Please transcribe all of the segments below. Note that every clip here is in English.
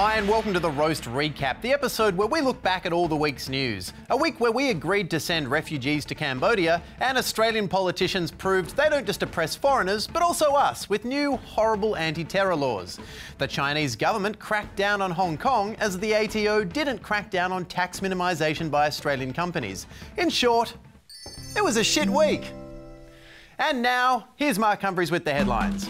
Hi and welcome to the Roast Recap, the episode where we look back at all the week's news. A week where we agreed to send refugees to Cambodia and Australian politicians proved they don't just oppress foreigners but also us with new horrible anti-terror laws. The Chinese government cracked down on Hong Kong as the ATO didn't crack down on tax minimisation by Australian companies. In short, it was a shit week. And now, here's Mark Humphries with the headlines.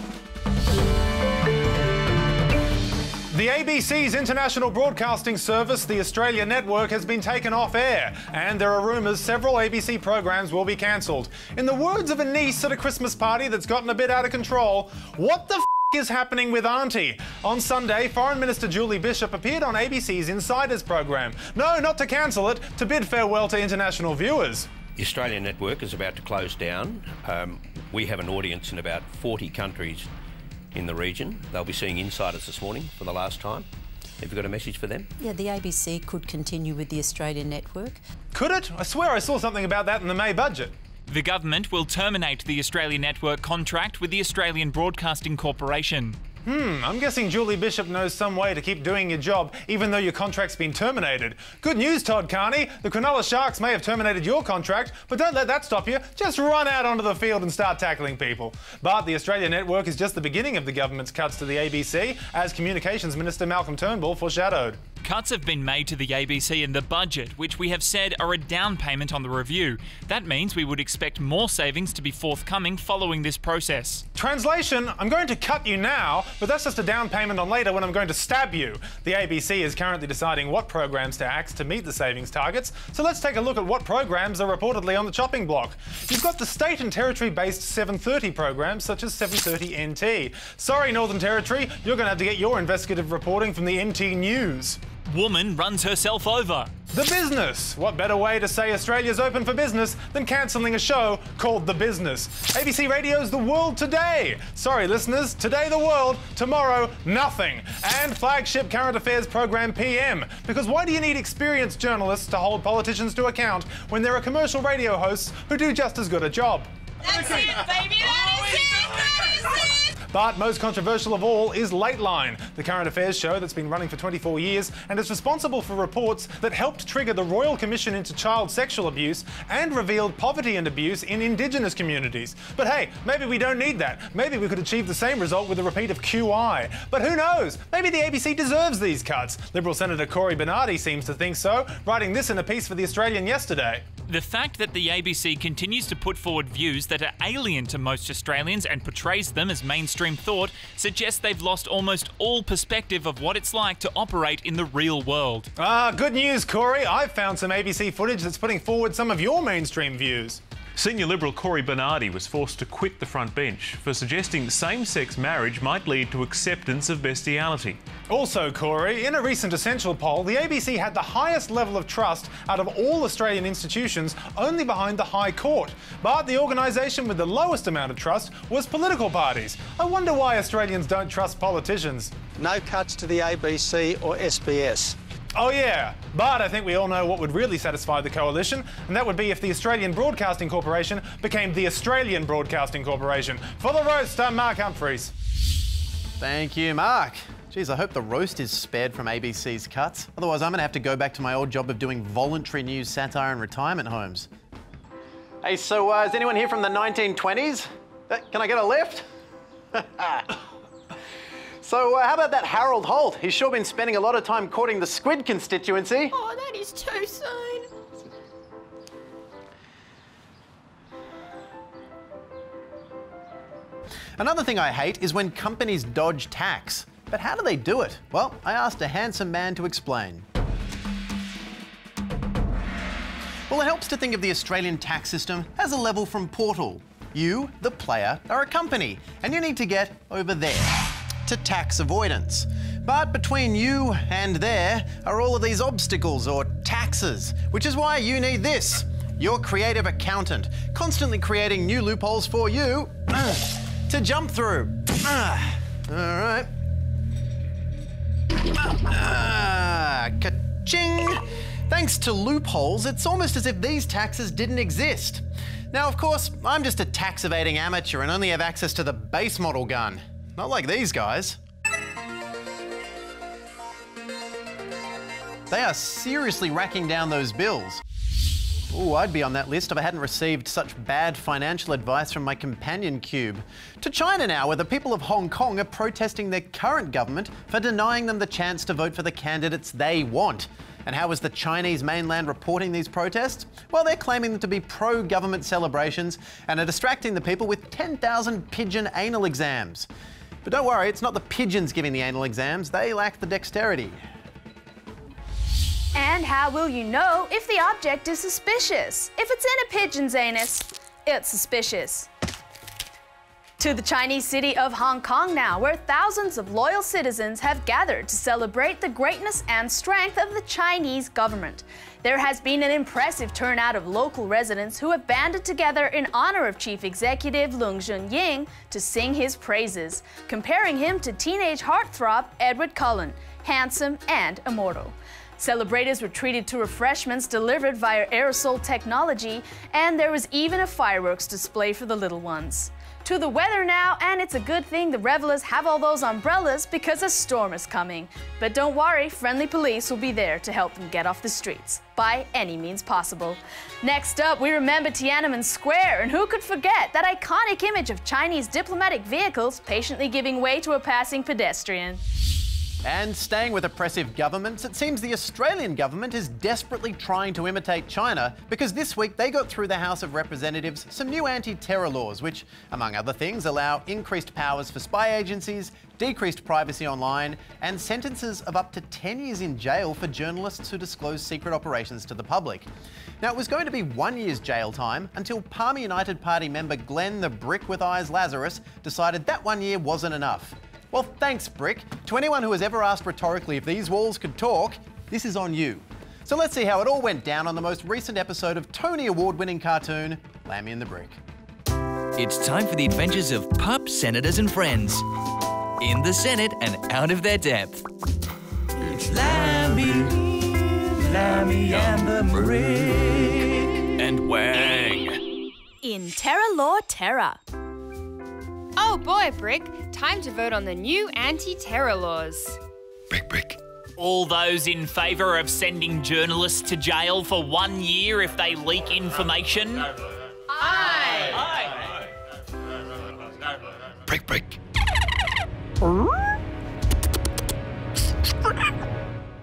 The ABC's international broadcasting service, the Australia Network, has been taken off air, and there are rumours several ABC programs will be cancelled. In the words of a niece at a Christmas party that's gotten a bit out of control, what the is happening with Auntie? On Sunday, Foreign Minister Julie Bishop appeared on ABC's Insiders program. No, not to cancel it, to bid farewell to international viewers. The Australian Network is about to close down. We have an audience in about 40 countries in the region. They'll be seeing Insiders this morning for the last time. Have you got a message for them? Yeah, the ABC could continue with the Australian Network. Could it? I swear I saw something about that in the May budget. The government will terminate the Australian Network contract with the Australian Broadcasting Corporation. I'm guessing Julie Bishop knows some way to keep doing your job, even though your contract's been terminated. Good news, Todd Carney. The Cronulla Sharks may have terminated your contract, but don't let that stop you. Just run out onto the field and start tackling people. But the Australian Network is just the beginning of the government's cuts to the ABC, as Communications Minister Malcolm Turnbull foreshadowed. Cuts have been made to the ABC in the budget, which we have said are a down payment on the review. That means we would expect more savings to be forthcoming following this process. Translation, I'm going to cut you now, but that's just a down payment on later when I'm going to stab you. The ABC is currently deciding what programs to axe to meet the savings targets, so let's take a look at what programs are reportedly on the chopping block. You've got the state and territory-based 7:30 programs such as 7:30 NT. Sorry, Northern Territory, you're going to have to get your investigative reporting from the NT News. Woman runs herself over. The Business. What better way to say Australia's open for business than cancelling a show called The Business? ABC Radio's The World Today. Sorry, listeners, today the world, tomorrow nothing. And flagship current affairs program PM. Because why do you need experienced journalists to hold politicians to account when there are commercial radio hosts who do just as good a job? That's it, baby! That is it! That is it! But most controversial of all is Lateline, the current affairs show that's been running for 24 years and is responsible for reports that helped trigger the Royal Commission into Child Sexual Abuse and revealed poverty and abuse in Indigenous communities. But hey, maybe we don't need that. Maybe we could achieve the same result with a repeat of QI. But who knows? Maybe the ABC deserves these cuts. Liberal Senator Cory Bernardi seems to think so, writing this in a piece for The Australian yesterday. The fact that the ABC continues to put forward views that are alien to most Australians and portrays them as mainstream thought suggests they've lost almost all perspective of what it's like to operate in the real world. Good news, Cory. I've found some ABC footage that's putting forward some of your mainstream views. Senior Liberal Cory Bernardi was forced to quit the front bench for suggesting same-sex marriage might lead to acceptance of bestiality. Also, Cory, in a recent Essential poll, the ABC had the highest level of trust out of all Australian institutions, only behind the High Court. But the organisation with the lowest amount of trust was political parties. I wonder why Australians don't trust politicians. No cuts to the ABC or SBS. Oh yeah, but I think we all know what would really satisfy the coalition, and that would be if the Australian Broadcasting Corporation became the Australian Broadcasting Corporation. For the roast, I'm Mark Humphries. Thank you, Mark. Geez, I hope the roast is spared from ABC's cuts. Otherwise, I'm going to have to go back to my old job of doing voluntary news satire in retirement homes. Hey, so is anyone here from the 1920s? Can I get a lift? So how about that Harold Holt? He's sure been spending a lot of time courting the squid constituency. Oh, that is too soon. Another thing I hate is when companies dodge tax. But how do they do it? Well, I asked a handsome man to explain. Well, it helps to think of the Australian tax system as a level from Portal. You, the player, are a company, and you need to get over there. To tax avoidance. But between you and there are all of these obstacles or taxes, which is why you need this, your creative accountant, constantly creating new loopholes for you to jump through. All right. Ka-ching! Thanks to loopholes, it's almost as if these taxes didn't exist. Now, of course, I'm just a tax evading amateur and only have access to the base model gun. Not like these guys. They are seriously racking down those bills. Ooh, I'd be on that list if I hadn't received such bad financial advice from my companion cube. To China now, where the people of Hong Kong are protesting their current government for denying them the chance to vote for the candidates they want. And how is the Chinese mainland reporting these protests? Well, they're claiming them to be pro-government celebrations and are distracting the people with 10,000 pigeon anal exams. But don't worry, it's not the pigeons giving the anal exams, they lack the dexterity. And how will you know if the object is suspicious? If it's in a pigeon's anus, it's suspicious. To the Chinese city of Hong Kong now, where thousands of loyal citizens have gathered to celebrate the greatness and strength of the Chinese government. There has been an impressive turnout of local residents who have banded together in honor of Chief Executive Leung Chun-ying to sing his praises, comparing him to teenage heartthrob Edward Cullen, handsome and immortal. Celebrators were treated to refreshments delivered via aerosol technology, and there was even a fireworks display for the little ones. To the weather now, and it's a good thing the revelers have all those umbrellas because a storm is coming. But don't worry, friendly police will be there to help them get off the streets, by any means possible. Next up, we remember Tiananmen Square, and who could forget that iconic image of Chinese diplomatic vehicles patiently giving way to a passing pedestrian. And staying with oppressive governments, it seems the Australian government is desperately trying to imitate China because this week they got through the House of Representatives some new anti-terror laws which, among other things, allow increased powers for spy agencies, decreased privacy online, and sentences of up to 10 years in jail for journalists who disclose secret operations to the public. Now, it was going to be 1 year's jail time until Palmer United Party member Glenn the Brick with Eyes Lazarus decided that 1 year wasn't enough. Well, thanks, Brick. To anyone who has ever asked rhetorically if these walls could talk, this is on you. So let's see how it all went down on the most recent episode of Tony Award-winning cartoon, Lammy and the Brick. It's time for the adventures of pup senators and friends. In the Senate and out of their depth. It's Lammy and the Brick. And Wang. In Terror Law Terror. Oh boy, Brick. Time to vote on the new anti-terror laws. Brick. All those in favour of sending journalists to jail for 1 year if they leak information? Aye!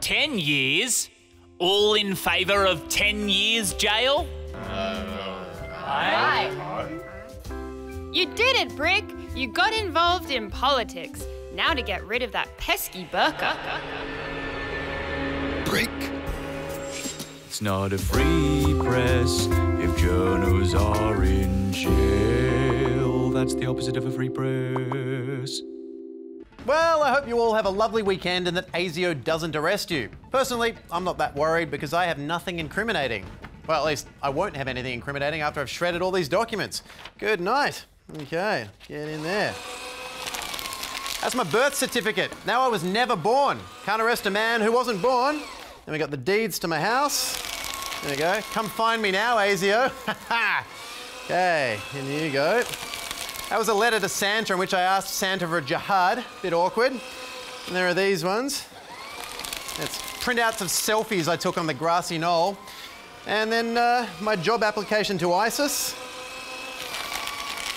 10 years? All in favour of 10 years jail? Aye! You did it, Brick! You got involved in politics. Now to get rid of that pesky Burqa. Brick. It's not a free press if journals are in jail. That's the opposite of a free press. Well, I hope you all have a lovely weekend and that ASIO doesn't arrest you. Personally, I'm not that worried because I have nothing incriminating. Well, at least I won't have anything incriminating after I've shredded all these documents. Good night. Okay, get in there. That's my birth certificate. Now I was never born. Can't arrest a man who wasn't born. Then we got the deeds to my house. There we go. Come find me now, ASIO. Okay, in you go. That was a letter to Santa in which I asked Santa for a jihad. Bit awkward. And there are these ones. That's printouts of selfies I took on the grassy knoll. And then my job application to ISIS.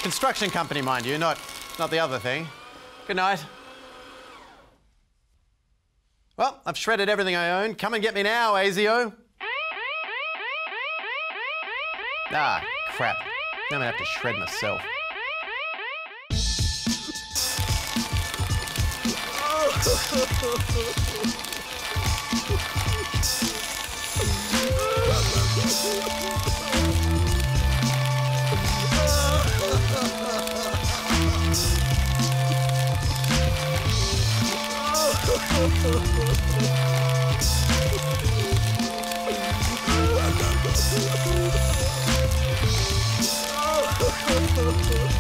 Construction company, mind you, not the other thing. Good night. Well, I've shredded everything I own. Come and get me now, ASIO. Ah, crap. Now I'm gonna have to shred myself. Oh,